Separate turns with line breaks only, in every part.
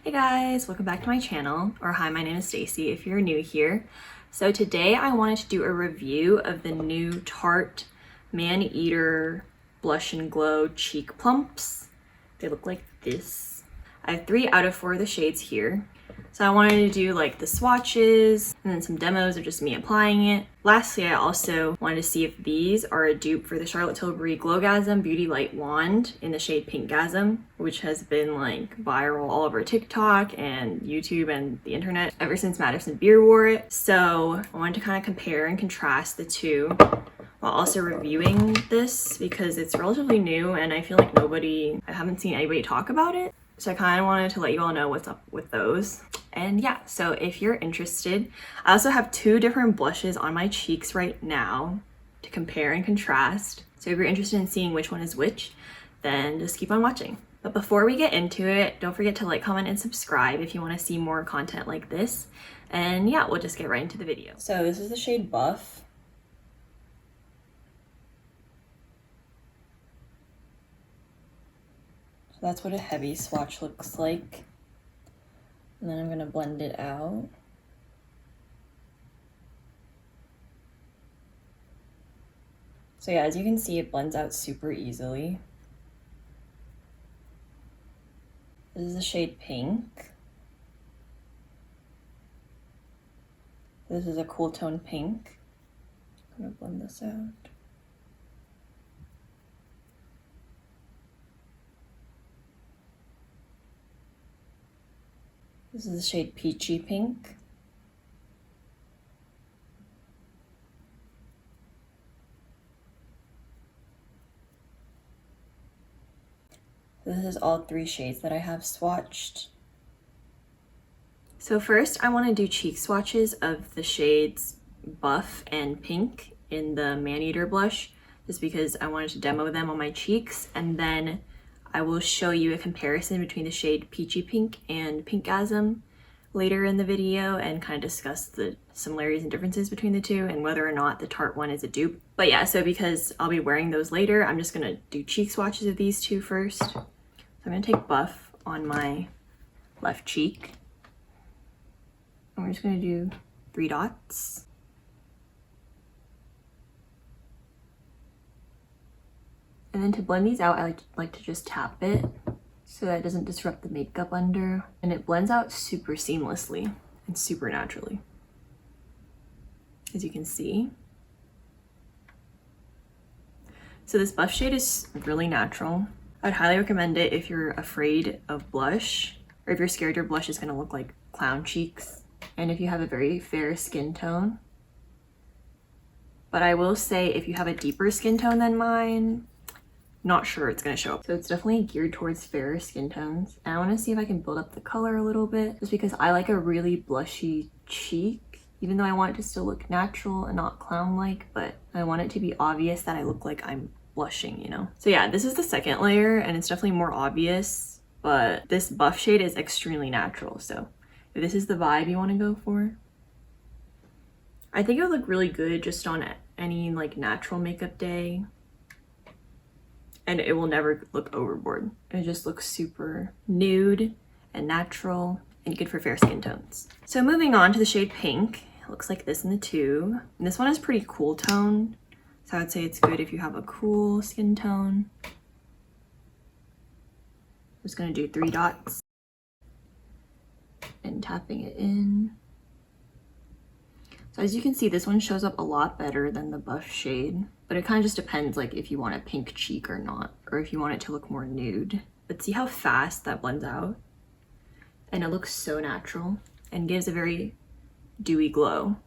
Hey guys, welcome back to my channel, or hi, my name is Stacy if you're new here. So today I wanted to do a review of the new Tarte Maneater Blush and Glow Cheek Plumps. They look like this. I have 3 out of 4 of the shades here. So I wanted to do like the swatches and then some demos of just me applying it. Lastly, I also wanted to see if these are a dupe for the Charlotte Tilbury Glowgasm Beauty Light Wand in the shade Pinkgasm, which has been like viral all over TikTok and YouTube and the internet ever since Madison Beer wore it. So I wanted to kind of compare and contrast the two while also reviewing this because it's relatively new and I feel like I haven't seen anybody talk about it. So I kind of wanted to let you all know what's up with those. And yeah, so if you're interested, I also have 2 different blushes on my cheeks right now to compare and contrast. So if you're interested in seeing which one is which, then just keep on watching. But before we get into it, don't forget to like, comment, and subscribe if you want to see more content like this. And yeah, we'll just get right into the video. So this is the shade Buff. So that's what a heavy swatch looks like. And then I'm going to blend it out. So yeah, as you can see, it blends out super easily. This is the shade Pink. This is a cool tone pink. I'm going to blend this out. This is the shade Peachy Pink. This is all 3 shades that I have swatched. So first I want to do cheek swatches of the shades Buff and Pink in the Maneater blush, just because I wanted to demo them on my cheeks, and then I will show you a comparison between the shade Peachy Pink and Pinkgasm later in the video and kind of discuss the similarities and differences between the two and whether or not the Tarte one is a dupe. But yeah, so because I'll be wearing those later, I'm just gonna do cheek swatches of these 2 first. So I'm gonna take Buff on my left cheek. And we're just gonna do 3 dots. And then to blend these out, I like to just tap it so that it doesn't disrupt the makeup under. And it blends out super seamlessly and super naturally, as you can see. So this Buff shade is really natural. I'd highly recommend it if you're afraid of blush, or if you're scared your blush is gonna look like clown cheeks, and if you have a very fair skin tone. But I will say if you have a deeper skin tone than mine, not sure it's gonna show up. So it's definitely geared towards fairer skin tones. And I wanna see if I can build up the color a little bit, just because I like a really blushy cheek, even though I want it to still look natural and not clown-like, but I want it to be obvious that I look like I'm blushing, you know? So yeah, this is the second layer and it's definitely more obvious, but this Buff shade is extremely natural. So if this is the vibe you wanna go for, I think it would look really good just on any like natural makeup day. And it will never look overboard. It just looks super nude and natural and good for fair skin tones. So moving on to the shade Pink, it looks like this in the tube. And this one is pretty cool tone. So I would say it's good if you have a cool skin tone. I'm just gonna do 3 dots and tapping it in. So as you can see, this one shows up a lot better than the Buff shade, but it kind of just depends like if you want a pink cheek or not, or if you want it to look more nude. But see how fast that blends out? And it looks so natural and gives a very dewy glow.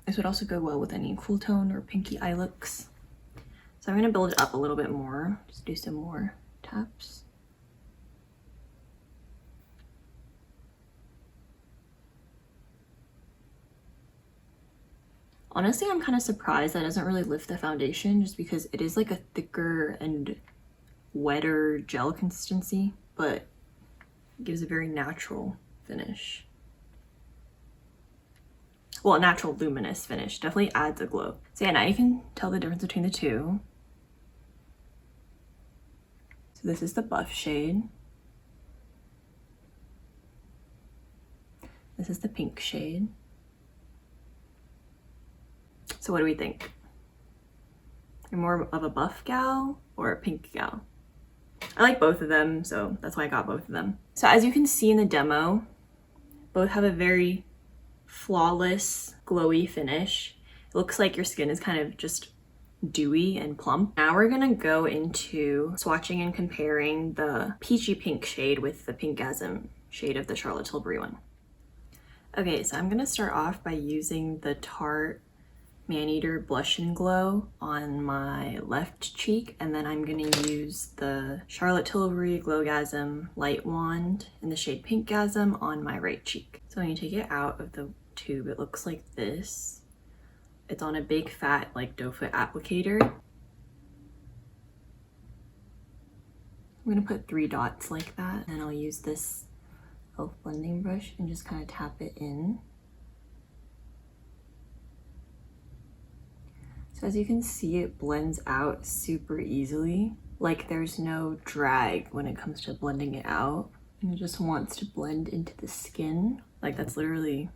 This would also go well with any cool tone or pinky eye looks. So I'm gonna build it up a little bit more, just do some more taps. Honestly, I'm kind of surprised that doesn't really lift the foundation, just because it is like a thicker and wetter gel consistency, but it gives a very natural finish. Well, a natural luminous finish. Definitely adds a glow. So yeah, now you can tell the difference between the 2. So this is the Buff shade. This is the pink shade. So what do we think? You're more of a buff gal or a pink gal? I like both of them, so that's why I got both of them. So as you can see in the demo, both have a very flawless, glowy finish. It looks like your skin is kind of just dewy and plump. Now we're gonna go into swatching and comparing the peachy pink shade with the Pinkgasm shade of the Charlotte Tilbury one. Okay, so I'm gonna start off by using the Tarte Maneater Blush and Glow on my left cheek, and then I'm gonna use the Charlotte Tilbury Glowgasm Light Wand in the shade Pinkgasm on my right cheek. So when you take it out of the tube, it looks like this. It's on a big fat like doe foot applicator. I'm gonna put 3 dots like that, and I'll use this e.l.f. blending brush and just kind of tap it in. So as you can see, it blends out super easily. Like there's no drag when it comes to blending it out. And it just wants to blend into the skin. Like that's literally,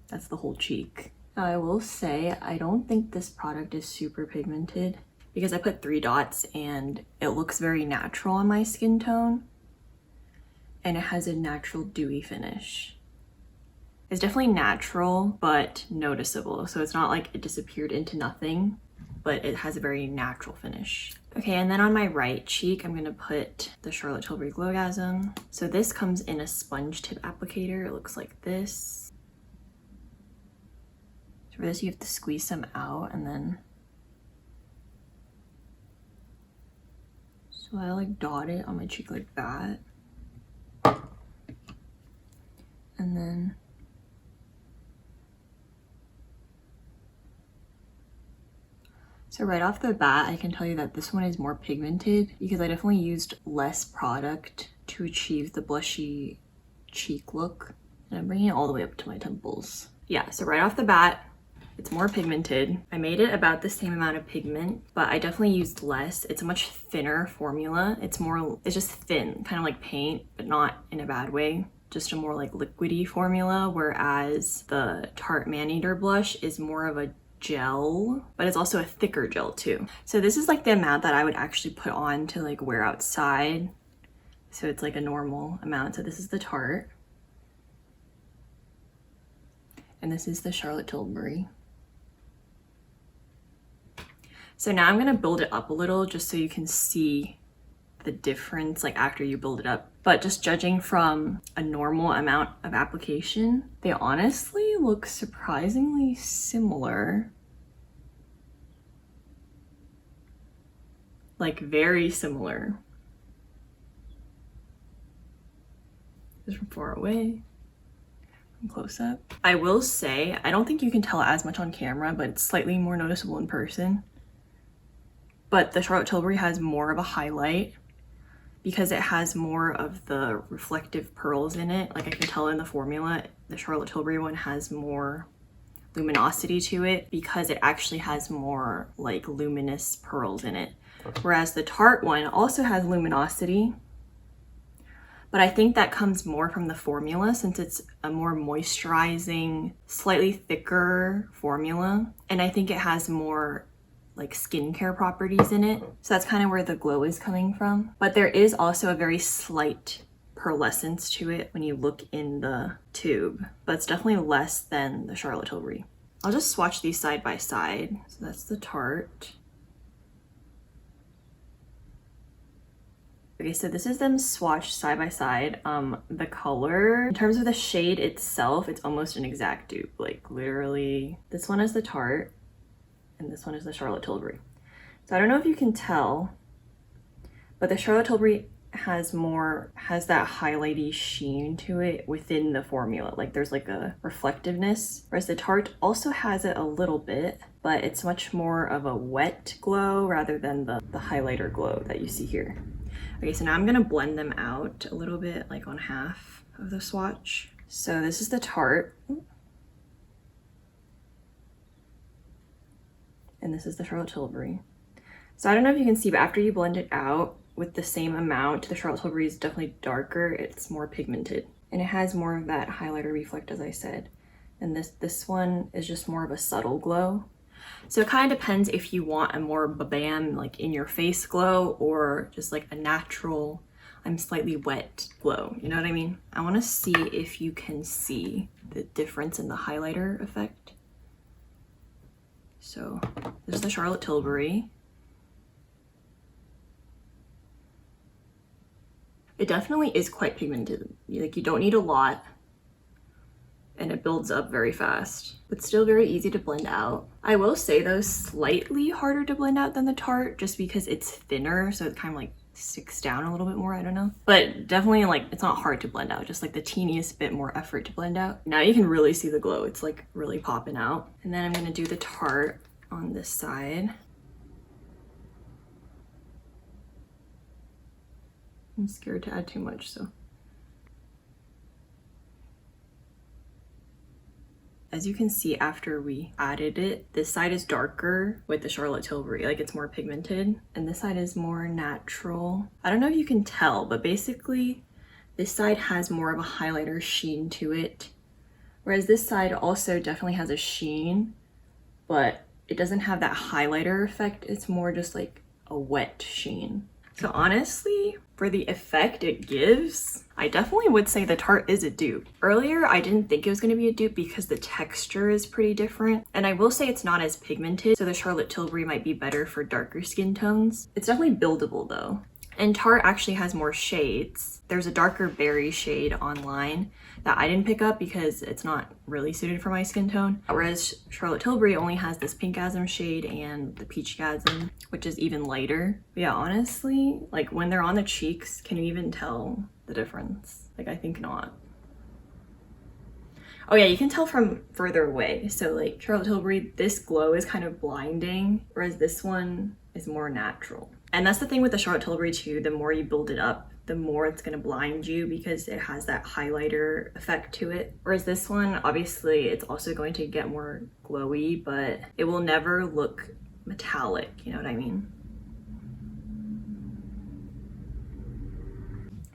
that's the whole cheek. Now I will say, I don't think this product is super pigmented because I put 3 dots and it looks very natural on my skin tone. And it has a natural dewy finish. It's definitely natural, but noticeable. So it's not like it disappeared into nothing, but it has a very natural finish. Okay, and then on my right cheek, I'm gonna put the Charlotte Tilbury Glowgasm. So this comes in a sponge tip applicator. It looks like this. So for this, you have to squeeze some out and then. So I like dot it on my cheek like that. And then so right off the bat, I can tell you that this one is more pigmented because I definitely used less product to achieve the blushy cheek look. And I'm bringing it all the way up to my temples. Yeah, so right off the bat, it's more pigmented. I made it about the same amount of pigment, but I definitely used less. It's a much thinner formula. It's just thin, kind of like paint, but not in a bad way. Just a more like liquidy formula, whereas the Tarte Maneater blush is more of a gel, but it's also a thicker gel too. So this is like the amount that I would actually put on to like wear outside. So it's like a normal amount. So this is the Tarte. And this is the Charlotte Tilbury. So now I'm gonna build it up a little just so you can see the difference like after you build it up. But just judging from a normal amount of application, they honestly look surprisingly similar. Like very similar. Just from far away, from close up. I will say, I don't think you can tell as much on camera, but it's slightly more noticeable in person. But the Charlotte Tilbury has more of a highlight because it has more of the reflective pearls in it. Like I can tell in the formula, the Charlotte Tilbury one has more luminosity to it because it actually has more like luminous pearls in it. Whereas the Tarte one also has luminosity, but I think that comes more from the formula since it's a more moisturizing, slightly thicker formula. And I think it has more like skincare properties in it. So that's kind of where the glow is coming from. But there is also a very slight pearlescence to it when you look in the tube, but it's definitely less than the Charlotte Tilbury. I'll just swatch these side by side. So that's the Tarte. Okay, so this is them swatched side by side. The color, in terms of the shade itself, it's almost an exact dupe. Like literally, this one is the Tarte and this one is the Charlotte Tilbury. So I don't know if you can tell, but the Charlotte Tilbury has that highlighty sheen to it within the formula. Like there's like a reflectiveness, whereas the Tarte also has it a little bit, but it's much more of a wet glow rather than the highlighter glow that you see here. Okay, so now I'm gonna blend them out a little bit, like on half of the swatch. So this is the Tarte. And this is the Charlotte Tilbury. So I don't know if you can see, but after you blend it out with the same amount, the Charlotte Tilbury is definitely darker. It's more pigmented. and it has more of that highlighter reflect, as I said. And this one is just more of a subtle glow. So it kind of depends if you want a more bam, like in your face glow, or just like a natural, I'm slightly wet glow. You know what I mean? I want to see if you can see the difference in the highlighter effect. So this is the Charlotte Tilbury. It definitely is quite pigmented. Like, you don't need a lot, and it builds up very fast, but still very easy to blend out. I will say though, slightly harder to blend out than the Tarte, just because it's thinner, so it kind of like sticks down a little bit more, I don't know. But definitely, like, it's not hard to blend out, just like the teeniest bit more effort to blend out. Now you can really see the glow. It's like really popping out. And then I'm gonna do the Tarte on this side. I'm scared to add too much, so. As you can see, after we added it, this side is darker with the Charlotte Tilbury, like it's more pigmented, and this side is more natural. I don't know if you can tell, but basically this side has more of a highlighter sheen to it, whereas this side also definitely has a sheen, but it doesn't have that highlighter effect. It's more just like a wet sheen. So honestly, for the effect it gives, I definitely would say the Tarte is a dupe. Earlier, I didn't think it was going to be a dupe because the texture is pretty different. And I will say it's not as pigmented, so the Charlotte Tilbury might be better for darker skin tones. It's definitely buildable though. And Tarte actually has more shades. There's a darker berry shade online that I didn't pick up because it's not really suited for my skin tone. Whereas Charlotte Tilbury only has this Pinkgasm shade and the Peachgasm, which is even lighter. But yeah, honestly, like when they're on the cheeks, can you even tell the difference? Like, I think not. Oh yeah, you can tell from further away. So like Charlotte Tilbury, this glow is kind of blinding, whereas this one is more natural. And that's the thing with the Charlotte Tilbury too, the more you build it up, the more it's gonna blind you because it has that highlighter effect to it. Whereas this one, obviously it's also going to get more glowy, but it will never look metallic, you know what I mean?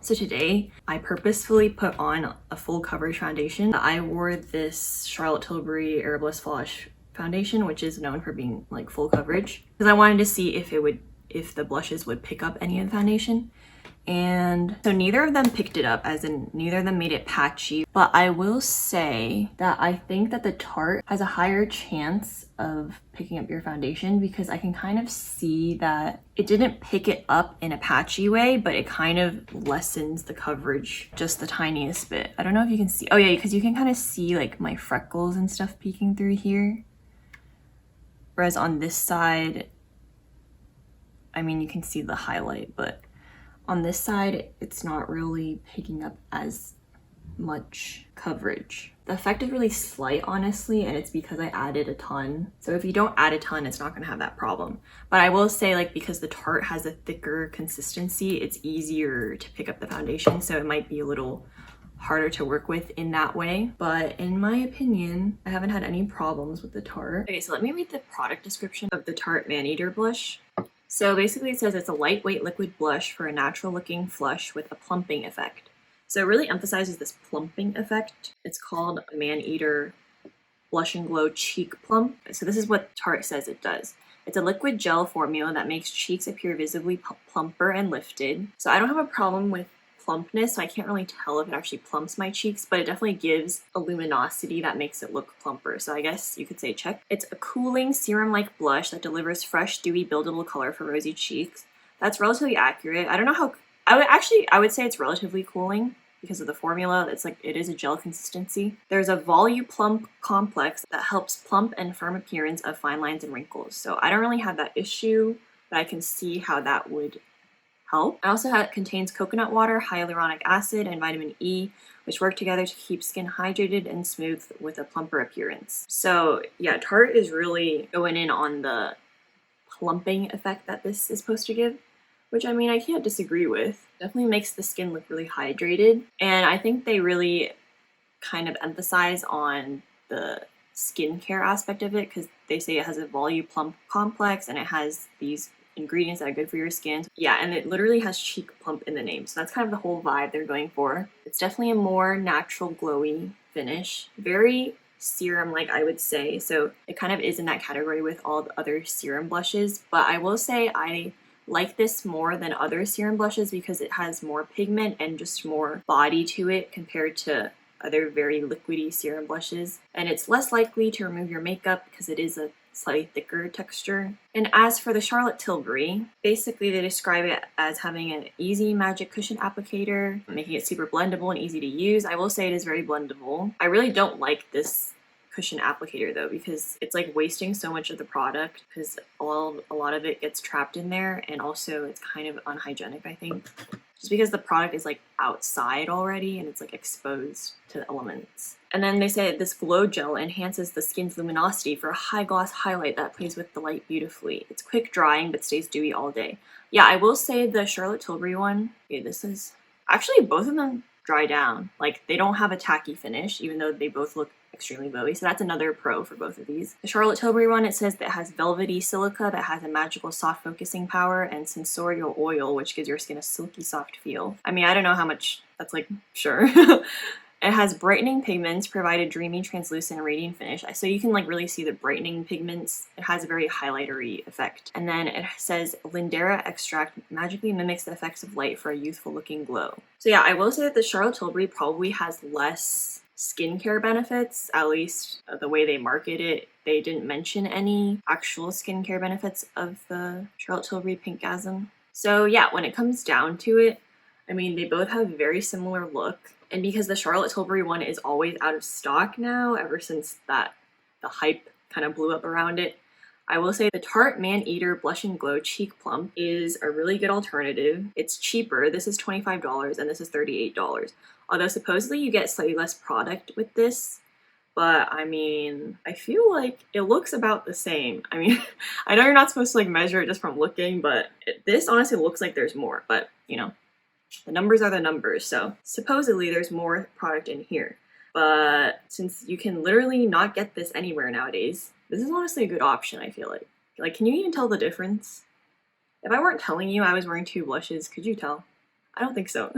So today, I purposefully put on a full coverage foundation. I wore this Charlotte Tilbury Airbliss Flash foundation, which is known for being like full coverage, because I wanted to see if the blushes would pick up any of the foundation. And so neither of them picked it up, as in neither of them made it patchy. But I will say that I think that the Tarte has a higher chance of picking up your foundation, because I can kind of see that it didn't pick it up in a patchy way, but it kind of lessens the coverage just the tiniest bit. I don't know if you can see. Oh yeah, because you can kind of see like my freckles and stuff peeking through here. Whereas on this side, I mean, you can see the highlight, but on this side, it's not really picking up as much coverage. The effect is really slight, honestly, and it's because I added a ton. So if you don't add a ton, it's not gonna have that problem. But I will say, like, because the Tarte has a thicker consistency, it's easier to pick up the foundation, so it might be a little harder to work with in that way. But in my opinion, I haven't had any problems with the Tarte. Okay, so let me read the product description of the Tarte Maneater blush. So basically it says it's a lightweight liquid blush for a natural looking flush with a plumping effect. So it really emphasizes this plumping effect. It's called a Maneater Blush and Glow Cheek Plump. So this is what Tarte says it does. It's a liquid gel formula that makes cheeks appear visibly plumper and lifted. So I don't have a problem with plumpness, so I can't really tell if it actually plumps my cheeks, but it definitely gives a luminosity that makes it look plumper. So I guess you could say check. It's a cooling serum-like blush that delivers fresh, dewy, buildable color for rosy cheeks. That's relatively accurate. I don't know how, I would say it's relatively cooling because of the formula. It's like, it is a gel consistency. There's a Voluplump complex that helps plump and firm appearance of fine lines and wrinkles. So I don't really have that issue, but I can see how that would help. It also contains coconut water, hyaluronic acid, and vitamin E, which work together to keep skin hydrated and smooth with a plumper appearance. So yeah, Tarte is really going in on the plumping effect that this is supposed to give, which I mean, I can't disagree with. Definitely makes the skin look really hydrated. And I think they really kind of emphasize on the skincare aspect of it, because they say it has a Voluplump complex and it has these ingredients that are good for your skin. Yeah, and it literally has cheek plump in the name, so that's kind of the whole vibe they're going for. It's definitely a more natural glowy finish, very serum like, I would say, so it kind of is in that category with all the other serum blushes. But I will say I like this more than other serum blushes because it has more pigment and just more body to it compared to other very liquidy serum blushes, and it's less likely to remove your makeup because it is a slightly thicker texture. And as for the Charlotte Tilbury, basically they describe it as having an easy magic cushion applicator, making it super blendable and easy to use. I will say it is very blendable. I really don't like this cushion applicator though, because it's like wasting so much of the product because a lot of it gets trapped in there, and also it's kind of unhygienic, I think, just because the product is like outside already and it's like exposed to the elements. And then they say this glow gel enhances the skin's luminosity for a high gloss highlight that plays with the light beautifully. It's quick drying but stays dewy all day. Yeah, I will say the Charlotte Tilbury one, okay, this is actually, both of them dry down. Like, they don't have a tacky finish, even though they both look extremely glowy, so that's another pro for both of these. The Charlotte Tilbury one, it says that it has velvety silica that has a magical soft focusing power and sensorial oil, which gives your skin a silky soft feel. I mean, I don't know how much that's like, sure. It has brightening pigments, provide a dreamy, translucent, radiant finish. So you can like really see the brightening pigments. It has a very highlighter-y effect. And then it says Lindera extract magically mimics the effects of light for a youthful looking glow. So yeah, I will say that the Charlotte Tilbury probably has less skincare benefits, at least the way they market it. They didn't mention any actual skincare benefits of the Charlotte Tilbury Pinkgasm. So yeah, when it comes down to it, I mean, they both have a very similar look. And because the Charlotte Tilbury one is always out of stock now, ever since the hype kind of blew up around it, I will say the Tarte Maneater Blush and Glow Cheek Plump is a really good alternative. It's cheaper. This is $25 and this is $38. Although supposedly you get slightly less product with this, but I mean, I feel like it looks about the same. I mean, I know you're not supposed to like measure it just from looking, but this honestly looks like there's more, but you know, the numbers are the numbers, so supposedly there's more product in here. But since you can literally not get this anywhere nowadays, this is honestly a good option, I feel like. Like, can you even tell the difference? If I weren't telling you I was wearing two blushes, could you tell? I don't think so.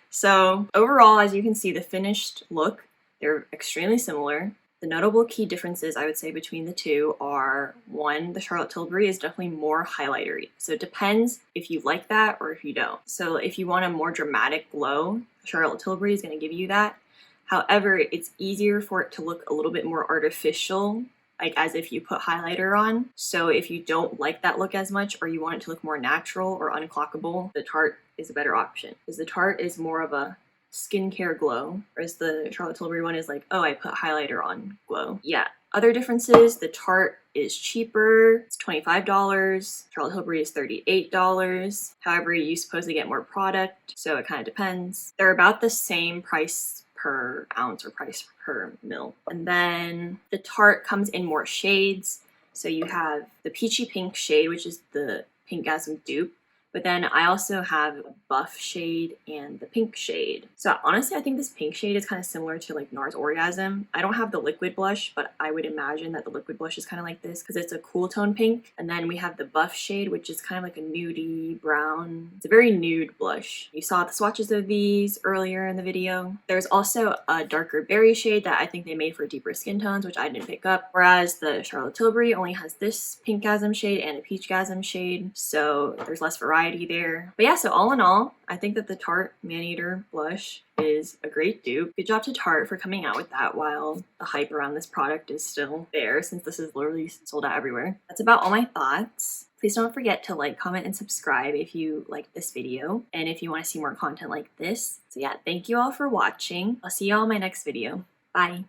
So overall, as you can see, the finished look, they're extremely similar. The notable key differences I would say between the two are, one, the Charlotte Tilbury is definitely more highlightery. So it depends if you like that or if you don't. So if you want a more dramatic glow, Charlotte Tilbury is going to give you that. However, it's easier for it to look a little bit more artificial, like as if you put highlighter on. So if you don't like that look as much or you want it to look more natural or unclockable, the Tarte is a better option. Because the Tarte is more of a skincare glow, whereas the Charlotte Tilbury one is like, oh, I put highlighter on glow. Yeah. Other differences, the Tarte is cheaper, it's $25. Charlotte Tilbury is $38. However, you supposedly get more product, so it kind of depends. They're about the same price per ounce or price per mil. And then the Tarte comes in more shades. So you have the peachy pink shade, which is the Pinkgasm dupe. But then I also have a buff shade and the pink shade. So honestly, I think this pink shade is kind of similar to like NARS Orgasm. I don't have the liquid blush, but I would imagine that the liquid blush is kind of like this because it's a cool tone pink. And then we have the buff shade, which is kind of like a nudie brown. It's a very nude blush. You saw the swatches of these earlier in the video. There's also a darker berry shade that I think they made for deeper skin tones, which I didn't pick up. Whereas the Charlotte Tilbury only has this Pinkgasm shade and a Peachgasm shade. So there's less variety there. But yeah, so all in all, I think that the Tarte Maneater blush is a great dupe. Good job to Tarte for coming out with that while the hype around this product is still there, since this is literally sold out everywhere. That's about all my thoughts. Please don't forget to like, comment, and subscribe if you liked this video and if you want to see more content like this. So yeah, thank you all for watching. I'll see you all in my next video. Bye.